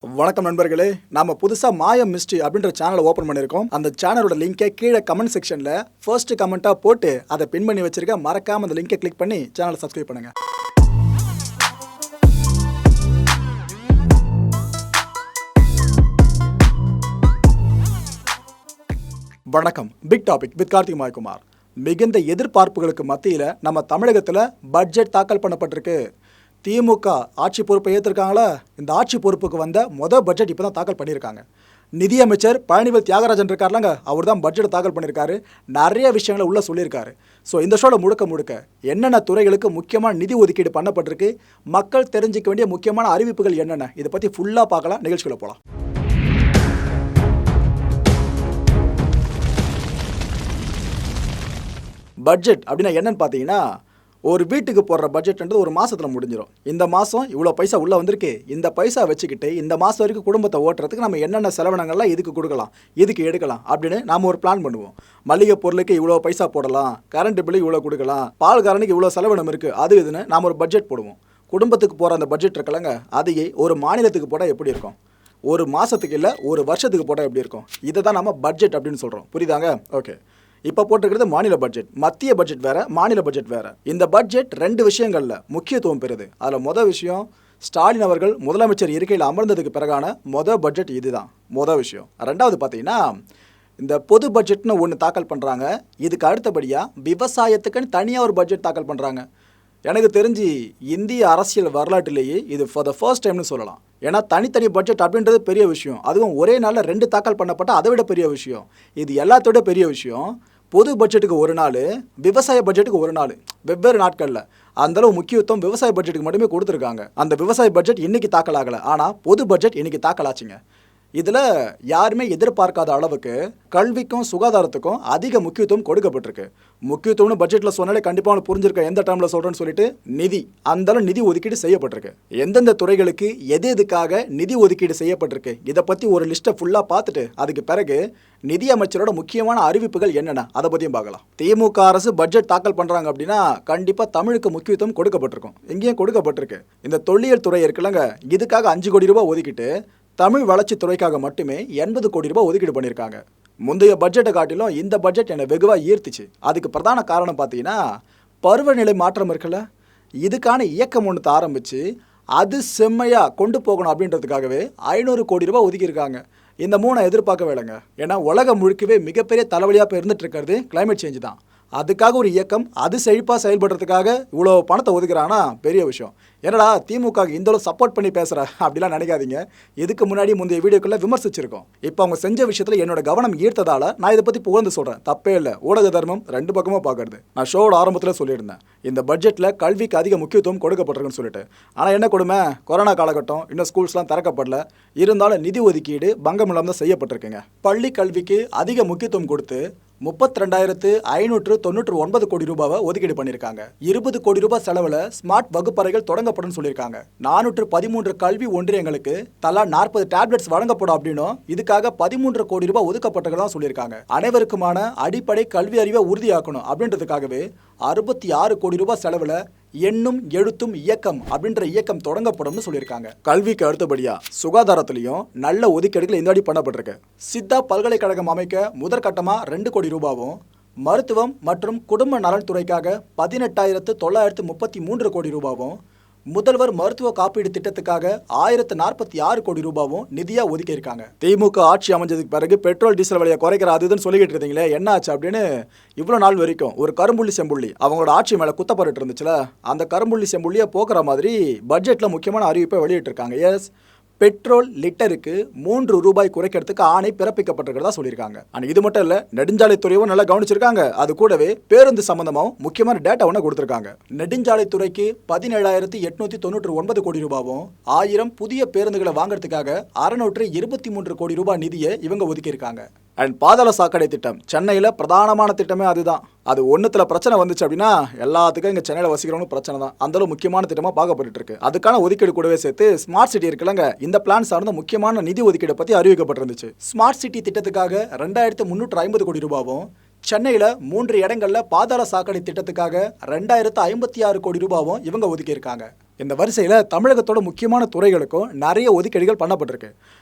வணக்கம் நண்பர்களே, நாம புதுசா மாயம் மிஸ்ட்ரி அப்படின்ற சேனலை ஓபன் பண்ணிருக்கோம். அந்த சேனலோட லிங்கை கீழே கமெண்ட் செக்ஷன்ல ஃபர்ஸ்ட் கமெண்டா போட்டு அதை பின் பண்ணி வச்சிருக்க. மறக்காம அந்த லிங்கை கிளிக் பண்ணி சேனலை சப்ஸ்கிரைப் பண்ணுங்க. வணக்கம். Big topic with Karthik Mayakumar. மிகுந்த எதிர்பார்ப்புகளுக்கு மத்தியில் நம்ம தமிழகத்தில் பட்ஜெட் தாக்கல் பண்ணப்பட்டிருக்கு. திமுக ஆட்சி பொறுப்பை ஏற்றிருக்காங்களா? இந்த ஆட்சி பொறுப்புக்கு வந்த மொதல் பட்ஜெட் இப்போ தான் தாக்கல் பண்ணியிருக்காங்க. நிதியமைச்சர் பழனிவேல் தியாகராஜன் இருக்காருலங்க, அவர் தான் பட்ஜெட் தாக்கல் பண்ணியிருக்காரு. நிறைய விஷயங்களை உள்ளே சொல்லியிருக்காரு. ஸோ இந்த ஷோவில் முழுக்க என்னென்ன துறைகளுக்கு முக்கியமான நிதி ஒதுக்கீடு பண்ணப்பட்டிருக்கு, மக்கள் தெரிஞ்சிக்க வேண்டிய முக்கியமான அறிவிப்புகள் என்னென்ன, இதை பற்றி ஃபுல்லாக பார்க்கலாம். நிகழ்ச்சிகளை போகலாம். பட்ஜெட் அப்படின்னா என்னன்னு பார்த்தீங்கன்னா, ஒரு வீட்டுக்கு போடுற பட்ஜெட்ன்றது ஒரு மாதத்தில் முடிஞ்சிடும். இந்த மாதம் இவ்வளோ பைசா உள்ளே வந்திருக்கு, இந்த பைசா வச்சுக்கிட்டு இந்த மாதம் வரைக்கும் குடும்பத்தை ஓட்டுறதுக்கு நம்ம என்னென்ன செலவினங்கள்லாம் இதுக்கு கொடுக்கலாம், இதுக்கு எடுக்கலாம் அப்படின்னு நாம் ஒரு பிளான் பண்ணுவோம். மளிகை பொருளுக்கு இவ்வளோ பைசா போடலாம், கரண்ட் பில்லு இவ்வளோ கொடுக்கலாம், பால்காரனுக்கு இவ்வளோ செலவினம் இருக்குது, அது இதுன்னு நாம் ஒரு பட்ஜெட் போடுவோம். குடும்பத்துக்கு போகிற அந்த பட்ஜெட் இருக்கலங்க, அதையே ஒரு மாநிலத்துக்கு போட்டால் எப்படி இருக்கும், ஒரு மாதத்துக்கு இல்லை ஒரு வருஷத்துக்கு போட்டால் எப்படி இருக்கும், இதை தான் நம்ம பட்ஜெட் அப்படின்னு சொல்கிறோம். புரியுதாங்க? ஓகே. இப்போ போட்டிருக்கிறது மாநில பட்ஜெட். மத்திய பட்ஜெட் வேறு, மாநில பட்ஜெட் வேறு. இந்த பட்ஜெட் ரெண்டு விஷயங்களில் முக்கியத்துவம் பெறுது. அதில் மொதல் விஷயம், ஸ்டாலின் அவர்கள் முதலமைச்சர் இருக்கையில் அமர்ந்ததுக்கு பிறகான மொதல் பட்ஜெட் இதுதான் மொதல் விஷயம். ரெண்டாவது பார்த்தீங்கன்னா, இந்த பொது பட்ஜெட்னு ஒன்று தாக்கல் பண்ணுறாங்க. இதுக்கு அடுத்தபடியாக விவசாயத்துக்குன்னு தனியாக ஒரு பட்ஜெட் தாக்கல் பண்ணுறாங்க. எனக்கு தெரிஞ்சு இந்திய அரசியல் வரலாற்றிலேயே இது ஃபார் த ஃபர்ஸ்ட் டைம்னு சொல்லலாம். ஏன்னா தனித்தனி பட்ஜெட் அப்படின்றது பெரிய விஷயம், அதுவும் ஒரே நாளில் ரெண்டு தாக்கல் பண்ணப்பட்ட அதை விட பெரிய விஷயம். இது எல்லாத்தோட பெரிய விஷயம். பொது பட்ஜெட்டுக்கு ஒரு நாள், விவசாய பட்ஜெட்டுக்கு ஒரு நாள், வெவ்வேறு நாட்களில் அந்தளவு முக்கியத்துவம் விவசாய பட்ஜெட்டுக்கு மட்டுமே கொடுத்துருக்காங்க. அந்த விவசாய பட்ஜெட் இன்னைக்கு தாக்கல் ஆகலை, ஆனால் பொது பட்ஜெட் இன்னைக்கு தாக்கல் ஆச்சுங்க. இதில் யாருமே எதிர்பார்க்காத அளவுக்கு கல்விக்கும் சுகாதாரத்துக்கும் அதிக முக்கியத்துவம் கொடுக்கப்பட்டிருக்கு. முக்கியத்துவம்னு பட்ஜெட்டில் சொன்னாலே கண்டிப்பாக புரிஞ்சிருக்க எந்த டைமில் சொல்கிறேன்னு சொல்லிட்டு நிதி, அந்தளவு நிதி ஒதுக்கீடு செய்யப்பட்டிருக்கு. எந்தெந்த துறைகளுக்கு எதுக்காக நிதி ஒதுக்கீடு செய்யப்பட்டிருக்கு, இதை பற்றி ஒரு லிஸ்ட்டை ஃபுல்லாக பார்த்துட்டு அதுக்கு பிறகு நிதி அமைச்சரோட முக்கியமான அறிவிப்புகள் என்னென்ன அதை பற்றியும் பார்க்கலாம். திமுக அரசு பட்ஜெட் தாக்கல் பண்ணுறாங்க அப்படின்னா கண்டிப்பாக தமிழுக்கு முக்கியத்துவம் கொடுக்கப்பட்டிருக்கும். எங்கேயும் கொடுக்கப்பட்டிருக்கு. இந்த தொல்லியல் துறை இருக்குல்லங்க, இதுக்காக 5 கோடி ரூபாய் ஒதுக்கிட்டு தமிழ் வளர்ச்சி துறைக்காக மட்டுமே 80 கோடி ரூபாய் ஒதுக்கீடு பண்ணியிருக்காங்க. முந்தைய பட்ஜெட்டை காட்டிலும் இந்த பட்ஜெட் என்னை வெகுவாக ஈர்த்துச்சு. அதுக்கு பிரதான காரணம் பார்த்தீங்கன்னா, பருவநிலை மாற்றம் இருக்குல்ல, இதுக்கான இயக்கம் ஒன்று ஆரம்பித்து அது செம்மையாக கொண்டு போகணும் அப்படின்றதுக்காகவே 500 கோடி ரூபாய் ஒதுக்கியிருக்காங்க. இந்த 3 எதிர்பார்க்கவே இல்லைங்க. ஏன்னா உலகம் முழுக்கவே மிகப்பெரிய தலைவலியாக இப்போ இருந்துட்டு இருக்கிறது கிளைமேட் சேஞ்ச் தான். அதுக்காக ஒரு இயக்கம் அது செழிப்பாக செயல்படுறதுக்காக இவ்வளோ பணத்தை ஒதுக்குறாங்கன்னா பெரிய விஷயம். என்னடா திமுக இந்தளவு சப்போர்ட் பண்ணி பேசுகிற அப்படிலாம் நினைக்காதீங்க. இதுக்கு முன்னாடி முந்தைய வீடியோக்குள்ளே விமர்சிச்சிருக்கோம். இப்போ அவங்க செஞ்ச விஷயத்தில் என்னோட கவனம் ஈர்த்ததால் நான் இதை பற்றி புகழ்ந்து சொல்கிறேன். தப்பே இல்லை. ஊடக தர்மம் ரெண்டு பக்கமாக பார்க்கறது. நான் ஷோவோட ஆரம்பத்தில் சொல்லியிருந்தேன், இந்த பட்ஜெட்டில் கல்விக்கு அதிக முக்கியத்துவம் கொடுக்கப்பட்டிருக்குன்னு சொல்லிட்டு. ஆனால் என்ன கொடுமை, கொரோனா காலகட்டம், இன்னும் ஸ்கூல்ஸ்லாம் திறக்கப்படல. இருந்தாலும் நிதி ஒதுக்கீடு பங்கம் இல்லாமல் தான் செய்யப்பட்டிருக்குங்க. பள்ளி கல்விக்கு அதிக முக்கியத்துவம் கொடுத்து 32,599 கோடி ரூபாவை ஒதுக்கீடு பண்ணியிருக்காங்க. 20 கோடி ரூபாய் செலவில் ஸ்மார்ட் வகுப்பறைகள் தொடங்கப்படும் சொல்லியிருக்காங்க. 413 கல்வி ஒன்றியங்களுக்கு தலா 40 டேப்லெட்ஸ் வழங்கப்படும் அப்படின்னும் இதுக்காக 13 கோடி ரூபாய் ஒதுக்கப்பட்டதா சொல்லியிருக்காங்க. அனைவருக்குமான அடிப்படை கல்வி அறிவை உறுதியாக்கணும் அப்படின்றதுக்காகவே 66 கோடி ரூபாய் செலவில் எண்ணும் எழுத்தும் இயக்கம் அப்படின்ற இயக்கம் தொடங்கப்படும் சொல்லியிருக்காங்க. கல்விக்கு அடுத்தபடியா சுகாதாரத்திலையும் நல்ல ஒதுக்கீடுகள் இந்த அடி பண்ணப்பட்டிருக்கு. சித்தா பல்கலைக்கழகம் அமைக்க முதற்கட்டமாக 2 கோடி ரூபாவும், மருத்துவம் மற்றும் குடும்ப நலன்துறைக்காக 18,933 கோடி ரூபாவும், முதல்வர் மருத்துவ காப்பீடு திட்டத்துக்காக 1046 கோடி ரூபாவும் நிதியா ஒதுக்கி இருக்காங்க. திமுக ஆட்சி அமைஞ்சதுக்கு பிறகு பெட்ரோல் டீசல் விலையை குறைக்கிற அதுன்னு சொல்லிக்கிட்டு இருந்தீங்களே, என்ன ஆச்சு அப்படின்னு இவ்வளோ நாள் வரைக்கும் ஒரு கரும்புள்ளி செம்புள்ளி அவங்களோட ஆட்சி மேலே குத்தப்பட்டு இருந்துச்சுல, அந்த கரும்புள்ளி செம்புள்ளியை போக்குற மாதிரி பட்ஜெட்டில் முக்கியமான அறிவிப்பை வெளியிட்டிருக்காங்க. எஸ், பெட்ரோல் லிட்டருக்கு 3 ரூபாய் குறைக்கிறதுக்கு ஆணை பிறப்பிக்கப்பட்டிருக்கிறதா சொல்லியிருக்காங்க. ஆனால் இது மட்டும் இல்லை, நெடுஞ்சாலைத்துறையும் நல்லா கவனிச்சிருக்காங்க. அது கூடவே பேருந்து சம்பந்தமாகவும் முக்கியமான டேட்டா ஒன்று கொடுத்துருக்காங்க. நெடுஞ்சாலைத்துறைக்கு 17,899 கோடி ரூபாவும், 1000 புதிய பேருந்துகளை வாங்குறதுக்காக 623 கோடி ரூபாய் நிதியை இவங்க ஒதுக்கியிருக்காங்க. அண்ட் பாதாள சாக்கடை திட்டம் சென்னையில் பிரதானமான திட்டமே அதுதான். அது ஒன்றுத்தில் பிரச்சனை வந்துச்சு அப்படின்னா எல்லாத்துக்கும் இங்கே சென்னையில் வசிக்கிறவங்க பிரச்சனை தான். அந்தளவு முக்கியமான திட்டமாக பார்க்கப்பட்டு இருக்கு. அதுக்கான ஒதுக்கீடு கூடவே சேர்த்து ஸ்மார்ட் சிட்டி இருக்குல்லங்க, இந்த பிளான் சார்ந்த முக்கியமான நிதி ஒதுக்கீடு பற்றி அறிவிக்கப்பட்டிருந்துச்சு. ஸ்மார்ட் சிட்டி திட்டத்துக்காக 2,350 கோடி ரூபாவும், சென்னையில் 3 இடங்களில் பாதாள சாக்கடை திட்டத்துக்காக 2,056 கோடி ரூபாவும் இவங்க ஒதுக்கியிருக்காங்க. இந்த வரிசையில் தமிழகத்தோட முக்கியமான துறைகளுக்கும் நிறைய ஒதுக்கீடுகள் பண்ணப்பட்டிருக்கு.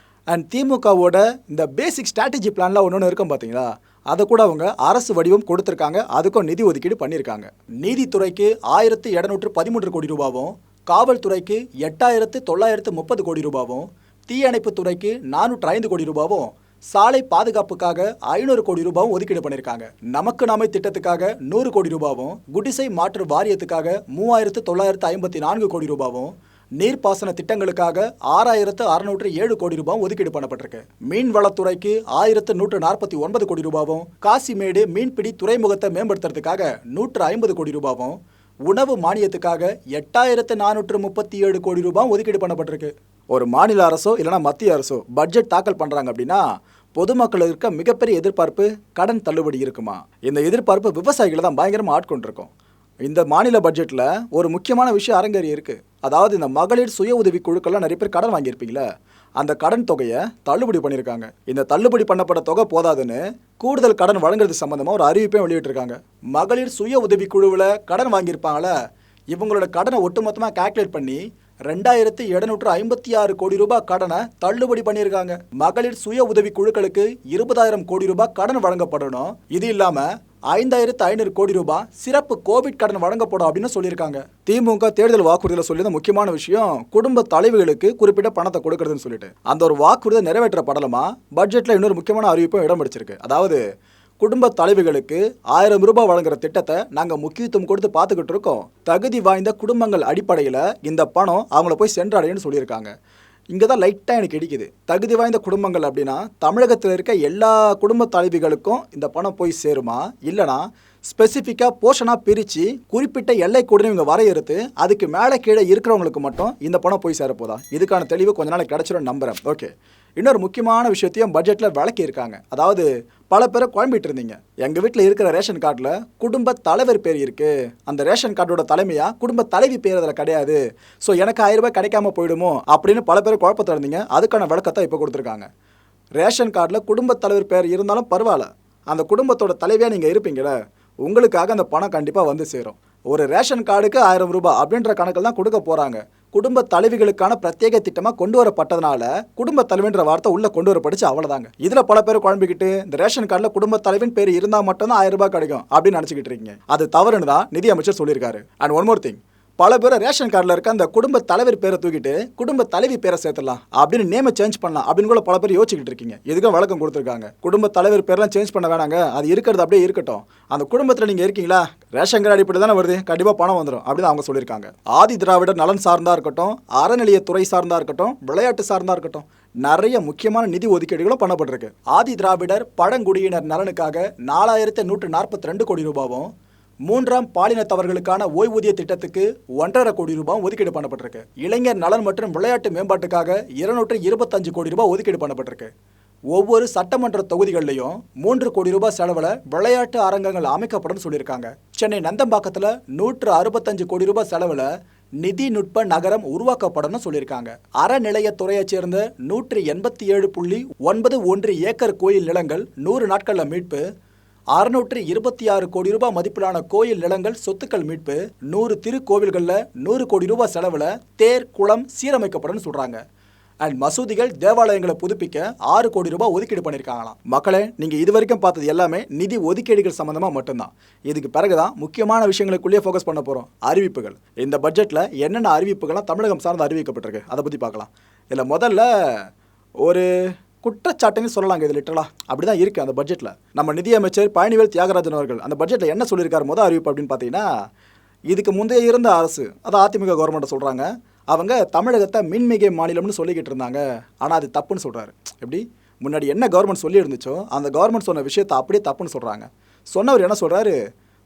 அண்ட் திமுகவோட இந்த பேசிக் ஸ்ட்ராட்டஜி பிளான்லாம் ஒன்று இருக்கும் பார்த்தீங்களா, அதை கூட அவங்க அரசு வடிவம் கொடுத்துருக்காங்க. அதுக்கும் நிதி ஒதுக்கீடு பண்ணியிருக்காங்க. நீதித்துறைக்கு 1713 கோடி ரூபாவும், காவல்துறைக்கு 8930 கோடி ரூபாவும், தீயணைப்பு துறைக்கு 405 கோடி ரூபாவும், சாலை பாதுகாப்புக்காக 500 கோடி ரூபாவும் ஒதுக்கீடு பண்ணியிருக்காங்க. நமக்கு நாமே திட்டத்துக்காக 100 கோடி ரூபாவும், குடிசை மாற்று வாரியத்துக்காக 3954 கோடி ரூபாவும், நீர்ப்பாசன திட்டங்களுக்காக 6607 கோடி ரூபாய் ஒதுக்கீடு பண்ணப்பட்டிருக்கு. மீன்வளத்துறைக்கு 1149 கோடி ரூபாவும், காசிமேடு மீன்பிடி துறைமுகத்தை மேம்படுத்துறதுக்காக 150 கோடி ரூபாவும், உணவு மானியத்துக்காக 8437 கோடி ரூபாய் ஒதுக்கீடு பண்ணப்பட்டிருக்கு. ஒரு மாநில அரசோ இல்லைனா மத்திய அரசோ பட்ஜெட் தாக்கல் பண்ணுறாங்க அப்படின்னா பொதுமக்கள் இருக்க மிகப்பெரிய எதிர்பார்ப்பு கடன் தள்ளுபடி இருக்குமா? இந்த எதிர்பார்ப்பு விவசாயிகளை தான் பயங்கரமாக ஆட்கொண்டிருக்கும். இந்த மாநில பட்ஜெட்டில் ஒரு முக்கியமான விஷயம் அரங்கேறி இருக்குது. அதாவது இந்த மகளிர் சுய உதவி குழுக்கள்லாம் நிறைய பேர் கடன் வாங்கியிருப்பீங்களே, அந்த கடன் தொகையை தள்ளுபடி பண்ணியிருக்காங்க. இந்த தள்ளுபடி பண்ணப்பட்ட தொகை போதாதுன்னு கூடுதல் கடன் வழங்குறது சம்பந்தமாக ஒரு அறிவிப்பையும் வெளியிட்டிருக்காங்க. மகளிர் சுய உதவி குழுவில் கடன் வாங்கியிருப்பாங்களே, இவங்களோட கடனை ஒட்டுமொத்தமாக கால்குலேட் பண்ணி 2756 கோடி ரூபாய் கடனை தள்ளுபடி பண்ணியிருக்காங்க. மகளிர் சுய உதவி குழுக்களுக்கு 20,000 கோடி ரூபாய் கடன் வழங்கப்படணும். இது இல்லாம 5500 கோடி ரூபாய் சிறப்பு கோவிட் கடன் வழங்கப்படும் அப்படின்னு சொல்லியிருக்காங்க. திமுக தேர்தல் வாக்குறுதியில் சொல்லியிருந்த முக்கியமான விஷயம் குடும்ப தலைவிகளுக்கு குறிப்பிட்ட பணத்தை கொடுக்கறதுன்னு சொல்லிட்டு அந்த ஒரு வாக்குறுதியை நிறைவேற்றப்படலமா பட்ஜெட்ல இன்னொரு முக்கியமான அறிவிப்பும் இடம் பிடிச்சிருக்கு. அதாவது குடும்ப தலைவிகளுக்கு 1000 ரூபாய் வழங்குற திட்டத்தை நாங்கள் முக்கியத்துவம் கொடுத்து பார்த்துக்கிட்டு இருக்கோம். தகுதி வாய்ந்த குடும்பங்கள் அடிப்படையில் இந்த பணம் அவங்கள போய் சென்றடையன்னு சொல்லியிருக்காங்க. இங்கே தான் லைட்டாக எனக்கு இடிக்குது. தகுதி வாய்ந்த குடும்பங்கள் அப்படின்னா தமிழகத்தில் இருக்க எல்லா குடும்ப தலைவிகளுக்கும் இந்த பணம் போய் சேருமா, இல்லைனா ஸ்பெசிஃபிக்காக போர்ஷனாக பிரித்து குறிப்பிட்ட எல்லை கூட இவங்க வரையறுத்து அதுக்கு மேலே கீழே இருக்கிறவங்களுக்கு மட்டும் இந்த பணம் போய் சேரப்போதா? இதுக்கான தெளிவு கொஞ்ச நாளைக்கு கிடச்சிடும் நம்புகிறேன். ஓகே, இன்னொரு முக்கியமான விஷயத்தையும் பட்ஜெட்டில் விளக்கி இருக்காங்க. அதாவது பல பேரை குழம்பிட்டு இருந்தீங்க, எங்கள் வீட்டில் இருக்கிற ரேஷன் கார்டில் குடும்ப தலைவர் பேர் இருக்குது, அந்த ரேஷன் கார்டோட தலைமையாக குடும்ப தலைவி பேர் அதில் கிடையாது, ஸோ எனக்கு 1000 ரூபாய் கிடைக்காம போயிடுமோ அப்படின்னு பல பேர் குழப்பத்தில் இருந்தீங்க. அதுக்கான விளக்கத்தை இப்போ கொடுத்துருக்காங்க. ரேஷன் கார்டில் குடும்ப தலைவர் பேர் இருந்தாலும் பரவாயில்ல, அந்த குடும்பத்தோட தலைவியாக நீங்கள் இருப்பீங்களே, உங்களுக்காக அந்த பணம் கண்டிப்பாக வந்து சேரும். ஒரு ரேஷன் கார்டுக்கு 1000 ரூபாய் அப்படின்ற கணக்கில் தான் கொடுக்க போகிறாங்க. குடும்ப தலைவிகளுக்கான பிரத்யேக திட்டமாக கொண்டு வரப்பட்டதுனால குடும்ப தலைவின்ற வார்த்தை உள்ள கொண்டு வரப்பட்டுச்சு, அவ்வளோதாங்க. இதில் பல பேர் குழம்பிக்கிட்டு இந்த ரேஷன் கார்டில் குடும்ப தலைவின் பேர் இருந்தால் மட்டும்தான் 1000 ரூபாய் கிடைக்கும் அப்படின்னு நினச்சிக்கிட்டு இருக்கீங்க. அது தவறுன்னு தான் நிதி அமைச்சர் சொல்லியிருக்காரு. அண்ட் ஒன் மோர் திங், பல பேர் ரேஷன் கார்டில் இருக்க அந்த குடும்ப தலைவர் பேரை தூக்கிட்டு குடும்ப தலைவி பேரை சேர்த்துலாம் அப்படின்னு நேமை சேஞ்ச் பண்ணலாம் அப்படின்னு கூட பல பேர் யோசிச்சுக்கிட்டு இருக்கீங்க. எதுக்கும் விளக்கம் கொடுத்துருக்காங்க. குடும்ப தலைவர் பேர்லாம் சேஞ்ச் பண்ண வேணாங்க, அது இருக்கிறது அப்படியே இருக்கட்டும். அந்த குடும்பத்தில் நீங்கள் இருக்கீங்களா, ரேஷன் கார்டு அடிப்படை தானே வருது, கண்டிப்பாக பணம் வந்துடும் அப்படின்னு அவங்க சொல்லியிருக்காங்க. ஆதி திராவிடர் நலன் சார்ந்தா இருக்கட்டும், அறநிலையத்துறை சார்ந்தா இருக்கட்டும், விளையாட்டு சார்ந்தா இருக்கட்டும், நிறைய முக்கியமான நிதி ஒதுக்கீடுகளும் பண்ணப்பட்டிருக்கு. ஆதி திராவிடர் பழங்குடியினர் நலனுக்காக 4142 கோடி ரூபாவும், 3ஆம் பாலினத்தவர்களுக்கான ஓய்வூதிய திட்டத்துக்கு 1.5 கோடி ரூபாய் ஒதுக்கீடு பண்ணப்பட்டிருக்கு. இளைஞர் நலன் மற்றும் விளையாட்டு மேம்பாட்டுக்காக 225 கோடி ரூபாய் ஒதுக்கீடு பண்ணப்பட்டிருக்கு. ஒவ்வொரு சட்டமன்ற தொகுதிகளிலையும் 3 கோடி ரூபாய் செலவில் விளையாட்டு அரங்கங்கள் அமைக்கப்படும் சொல்லியிருக்காங்க. சென்னை நந்தம்பாக்கத்தில் 165 கோடி ரூபாய் செலவில் நிதி நுட்ப நகரம் உருவாக்கப்படும் சொல்லியிருக்காங்க. அறநிலையத்துறையைச் சேர்ந்த 187.91 ஏக்கர் கோயில் நிலங்கள் 100 நாட்களில் மீட்பு, 626 கோடி ரூபாய் மதிப்பிலான கோயில் நிலங்கள் சொத்துக்கள் மீட்பு, 100 திருக்கோவில்களில் 100 கோடி ரூபாய் செலவில் தேர் குளம் சீரமைக்கப்படும் சொல்கிறாங்க. அண்ட் மசூதிகள் தேவாலயங்களை புதுப்பிக்க 6 கோடி ரூபாய் ஒதுக்கீடு பண்ணியிருக்காங்களாம். மக்களே, நீங்கள் இது வரைக்கும் பார்த்தது எல்லாமே நிதி ஒதுக்கீடுகள் சம்மந்தமாக மட்டும்தான். இதுக்கு பிறகுதான் முக்கியமான விஷயங்களுக்குள்ளேயே ஃபோக்கஸ் பண்ண போகிறோம். அறிவிப்புகள். இந்த பட்ஜெட்டில் என்னென்ன அறிவிப்புகள்லாம் தமிழகம் சார்ந்து அறிவிக்கப்பட்டிருக்கு அதை பற்றி பார்க்கலாம். இதில் முதல்ல ஒரு குற்றச்சாட்டுன்னு சொல்லலாங்க. இது லிட்டரலாக அப்படி தான் இருக்குது அந்த பட்ஜெட்டில். நம்ம நிதியமைச்சர் பழனிவேல் தியாகராஜன் அவர்கள் அந்த பட்ஜெட்டில் என்ன சொல்லியிருக்காரு முதல் அறிவிப்பு அப்படின்னு பார்த்தீங்கன்னா, இதுக்கு முந்தைய இருந்த அரசு, அது அதிமுக கவர்மெண்ட்டை சொல்கிறாங்க, அவங்க தமிழகத்தை மின்மிகை மாநிலம்னு சொல்லிக்கிட்டு இருந்தாங்க, ஆனால் அது தப்புன்னு சொல்கிறாரு. எப்படி முன்னாடி என்ன கவர்மெண்ட் சொல்லி இருந்துச்சோ அந்த கவர்மெண்ட் சொன்ன விஷயத்தை அப்படியே தப்புன்னு சொல்கிறாங்க. சொன்னவர் என்ன சொல்கிறாரு,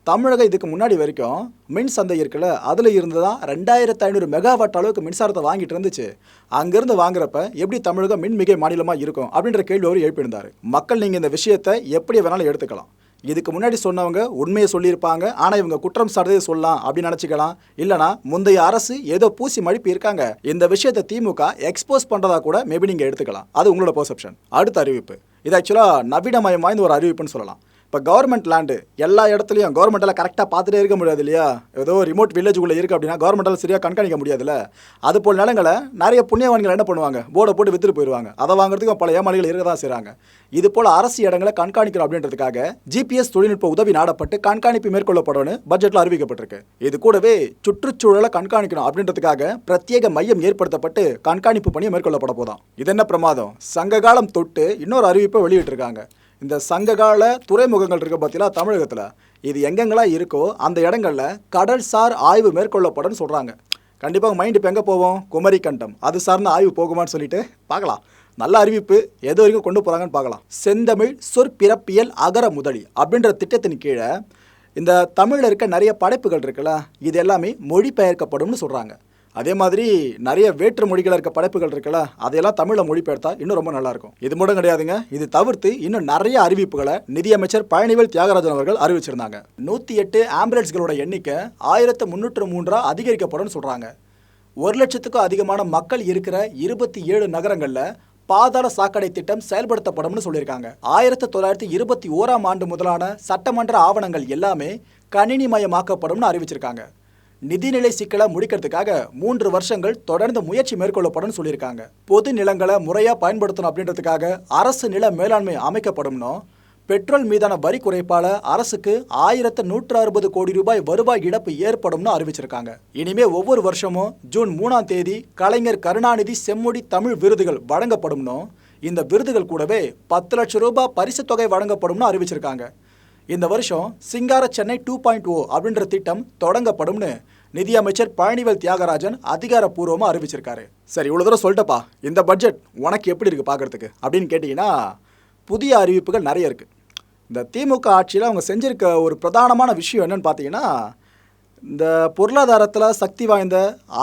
தமிழகம் இதுக்கு முன்னாடி வரைக்கும் மின் சந்தை இருக்குல்ல, அதில் இருந்து தான் 2500 மெகாவாட் அளவுக்கு மின்சாரத்தை வாங்கிட்டு இருந்துச்சு. அங்கேருந்து வாங்குறப்ப எப்படி தமிழகம் மின்மிகை மாநிலமாக இருக்கும் அப்படின்ற கேள்வி அவர் எழுப்பியிருந்தார். மக்கள் நீங்கள் இந்த விஷயத்தை எப்படி வேணாலும் எடுத்துக்கலாம். இதுக்கு முன்னாடி சொன்னவங்க உண்மையை சொல்லியிருப்பாங்க, ஆனால் இவங்க குற்றம் சார்ந்ததை சொல்லலாம் அப்படின்னு நினச்சிக்கலாம். இல்லைனா முந்தைய அரசு ஏதோ பூசி மழுப்பி இருக்காங்க, இந்த விஷயத்தை திமுக எக்ஸ்போஸ் பண்ணுறதா கூட மேபி நீங்கள் எடுத்துக்கலாம். அது உங்களோட பெர்செப்ஷன். அடுத்த அறிவிப்பு, இது ஆக்சுவலாக நவீனமயம் வாய்ந்த ஒரு அறிவிப்புன்னு சொல்லலாம். இப்போ இப்போ கவர்மெண்ட் லேண்டு எல்லா இடத்துலையும் கவர்மெண்ட்டால் கரெக்டாக பார்த்துட்டே இருக்க முடியாது இல்லையா? ஏதோ ரிமோட் வில்லேஜுக்குள்ளே இருக்குது அப்படின்னா கவர்மெண்ட்டால் சரியாக கண்காணிக்க முடியாதுல்ல. அதுபோல் நிலங்களை நிறைய புண்ணியவான்கள் என்ன பண்ணுவாங்க, போர்டை போட்டு வித்துட்டு போயிடுவாங்க. அதை வாங்குறதுக்கு பல ஏமாளிகள் இருக்க தான் செய்கிறாங்க. இது போல் அரசு இடங்களை கண்காணிக்கணும் அப்படின்றதுக்காக ஜிபிஎஸ் தொழில்நுட்ப உதவி நாடப்பட்டு கண்காணிப்பு மேற்கொள்ளப்படும் பட்ஜெட்டில் அறிவிக்கப்பட்டிருக்கு. இது கூடவே சுற்றுச்சூழலை கண்காணிக்கணும் அப்படின்றதுக்காக பிரத்யேக மையம் ஏற்படுத்தப்பட்டு கண்காணிப்பு பணியை மேற்கொள்ளப்பட போதாம். இது என்ன பிரமாதம், சங்க காலம் தொட்டு இன்னொரு அறிவிப்பை வெளியிட்டிருக்காங்க. இந்த சங்ககால துறைமுகங்கள் இருக்க பார்த்தீங்களா தமிழகத்தில், இது எங்கெங்கெல்லாம் இருக்கோ அந்த இடங்களில் கடல்சார் ஆய்வு மேற்கொள்ளப்படும் சொல்கிறாங்க. கண்டிப்பாக மைண்ட் இப்போ எங்கே போவோம், குமரி கண்டம் அது சார்ந்த ஆய்வு போகுமான்னு சொல்லிட்டு பார்க்கலாம். நல்ல அறிவிப்பு எது வரைக்கும் கொண்டு போகிறாங்கன்னு பார்க்கலாம். செந்தமிழ் சொற்பிறப்பியல் அகர முதலி அப்படின்ற திட்டத்தின் கீழே இந்த தமிழில் இருக்க நிறைய படைப்புகள் இருக்குல்ல, இது எல்லாமே மொழிபெயர்க்கப்படும்னு சொல்கிறாங்க. அதே மாதிரி நிறைய வேற்று மொழிகள் இருக்க படைப்புகள் இருக்குல்ல, அதையெல்லாம் தமிழில் மொழிபெயர்த்தா இன்னும் ரொம்ப நல்லாயிருக்கும். இது மட்டும் கிடையாதுங்க, இது தவிர்த்து இன்னும் நிறைய அறிவிப்புகளை நிதியமைச்சர் பழனிவேல் தியாகராஜன் அவர்கள் அறிவிச்சிருந்தாங்க. 108 ஆம்புலன்ஸ்களோட எண்ணிக்கை 1303 அதிகரிக்கப்படும் சொல்கிறாங்க. 1,00,000க்கும் அதிகமான மக்கள் இருக்கிற 27 நகரங்களில் பாதாள சாக்கடை திட்டம் செயல்படுத்தப்படும்னு சொல்லியிருக்காங்க. 1921ஆம் ஆண்டு முதலான சட்டமன்ற ஆவணங்கள் எல்லாமே கணினிமயமாக்கப்படும்னு அறிவிச்சிருக்காங்க. நிதிநிலை சிக்கலை முடிக்கிறதுக்காக 3 வருஷங்கள் தொடர்ந்து முயற்சி மேற்கொள்ளப்படும் சொல்லியிருக்காங்க. பொது நிலங்களை முறையாக பயன்படுத்தணும் அப்படின்றதுக்காக அரசு நில மேலாண்மை அமைக்கப்படும்னோ, பெட்ரோல் மீதான வரி குறைப்பால் அரசுக்கு 1160 கோடி ரூபாய் வருவாய் இழப்பு ஏற்படும்னு அறிவிச்சிருக்காங்க. இனிமே ஒவ்வொரு வருஷமும் ஜூன் 3ஆம் தேதி கலைஞர் கருணாநிதி செம்மொழி தமிழ் விருதுகள் வழங்கப்படும்னோ, இந்த விருதுகள் கூடவே 10 லட்சம் ரூபாய் பரிசு தொகை வழங்கப்படும்னு அறிவிச்சிருக்காங்க. இந்த வருஷம் சிங்கார சென்னை 2.0 அப்படின்ற திட்டம் தொடங்கப்படும்னு நிதியமைச்சர் பழனிவேல் தியாகராஜன் அதிகாரப்பூர்வமாக அறிவிச்சிருக்காரு. சரி, இவ்வளோ தூரம் சொல்லிட்டப்பா, இந்த பட்ஜெட் உனக்கு எப்படி இருக்குது பார்க்குறதுக்கு அப்படின்னு கேட்டிங்கன்னா, புதிய அறிவிப்புகள் நிறைய இருக்குது. இந்த திமுக ஆட்சியில் அவங்க செஞ்சிருக்க ஒரு பிரதானமான விஷயம் என்னன்னு பார்த்தீங்கன்னா, இந்த பொருளாதாரத்தில் சக்தி வாய்ந்த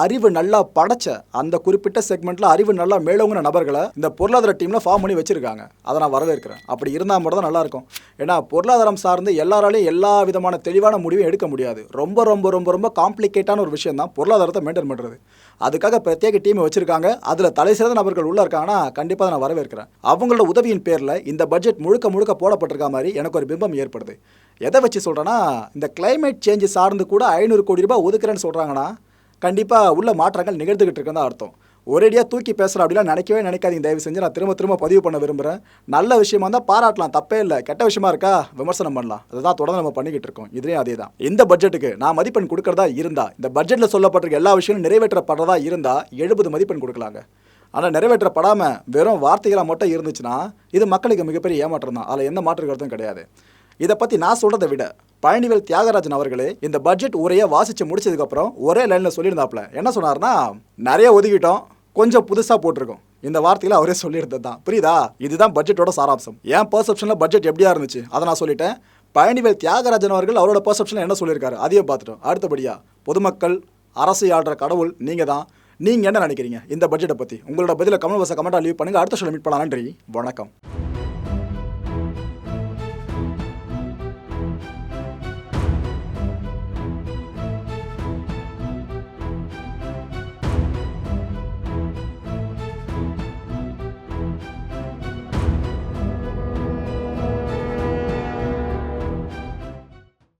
அறிவு நல்லா படைச்ச அந்த குறிப்பிட்ட செக்மெண்ட்டில் அறிவு நல்லா மேலோங்கின நபர்களை இந்த பொருளாதார டீமில் ஃபார்ம் பண்ணி வச்சுருக்காங்க. அதை நான் வரவேற்கிறேன். அப்படி இருந்தால் மட்டும் தான் நல்லாயிருக்கும். ஏன்னா பொருளாதாரம் சார்ந்து எல்லாராலையும் எல்லா விதமான தெளிவான முடிவும் எடுக்க முடியாது. ரொம்ப ரொம்ப ரொம்ப ரொம்ப காம்ப்ளிகேட்டான ஒரு விஷயம் தான் பொருளாதாரத்தை மெயின்டைன் பண்ணுறது. அதுக்காக பிரத்யேக டீமை வச்சுருக்காங்க. அதில் தலை சிறந்த நபர்கள் உள்ளே இருக்காங்கன்னா கண்டிப்பாக நான் வரவேற்கிறேன். அவங்களோட உதவியின் பேரில் இந்த பட்ஜெட் முழுக்க முழுக்க போடப்பட்டிருக்க மாதிரி எனக்கு ஒரு பிம்பம் ஏற்படுது. எதை வச்சு சொல்கிறேன்னா, இந்த கிளைமேட் சேஞ்சு சார்ந்து கூட 500 கோடி ரூபாய் ஒதுக்குறேன்னு சொல்கிறாங்கன்னா கண்டிப்பாக உள்ள மாற்றங்கள் நிகழ்ந்துக்கிட்டு இருக்குன்னு தான் அர்த்தம். ஒரேடியாக தூக்கி பேசுகிறேன் அப்படிலாம் நினைக்கவே நினைக்காதீங்க. தயவு செஞ்சு நான் திரும்ப திரும்ப பதிவு பண்ண விரும்புகிறேன். நல்ல விஷயமா இருந்தால் பாராட்டலாம், தப்பே இல்லை. கெட்ட விஷயமா இருக்கா விமர்சனம் பண்ணலாம். அதுதான் தொடர்ந்து நம்ம பண்ணிக்கிட்டு இருக்கோம். இதுலேயும் அதே தான். இந்த பட்ஜெட்டுக்கு நான் மதிப்பெண் கொடுக்குறதா இருந்தால், இந்த பட்ஜெட்டில் சொல்லப்பட்டிருக்க எல்லா விஷயமும் நிறைவேற்றப்படுறதா இருந்தால் 70 மதிப்பெண் கொடுக்கலாங்க. ஆனால் நிறைவேற்றப்படாமல் வெறும் வார்த்தைகளாக மட்டும் இருந்துச்சுன்னா இது மக்களுக்கு மிகப்பெரிய ஏமாற்றம் தான். அதில் எந்த மாற்று கருத்தும் கிடையாது. இதை பற்றி நான் சொல்கிறத விட பழனிவேல் தியாகராஜன் அவர்களே இந்த பட்ஜெட் உரையை வாசித்து முடிச்சதுக்கப்புறம் ஒரே லைனில் சொல்லியிருந்தாப்புல. என்ன சொன்னார்னா, நிறைய ஒதுக்கிட்டோம், கொஞ்சம் புதுசாக போட்டிருக்கோம். இந்த வார்த்தையில் அவரே சொல்லியிருந்தது தான். புரியுதா? இதுதான் பட்ஜெட்டோட சாராம்சம். என் பர்செப்ஷனில் பட்ஜெட் எப்படியா இருந்துச்சு அதை நான் சொல்லிட்டேன். பழனிவேல் தியாகராஜன் அவர்கள் அவரோட பர்செப்ஷனில் என்ன சொல்லியிருக்காரு அதையும் பார்த்துட்டோம். அடுத்தபடியாக பொதுமக்கள், அரசு ஆள்ற கடவுள் நீங்கள் தான். நீங்கள் என்ன நினைக்கிறீங்க இந்த பட்ஜெட்டை பற்றி? உங்களோட பதிலை கமெண்ட் பாக்ஸில் கமெண்ட்டாக லீவ் பண்ணுங்கள். அடுத்த ஷோவில் மீட் பண்ணலாம். நன்றி, வணக்கம்.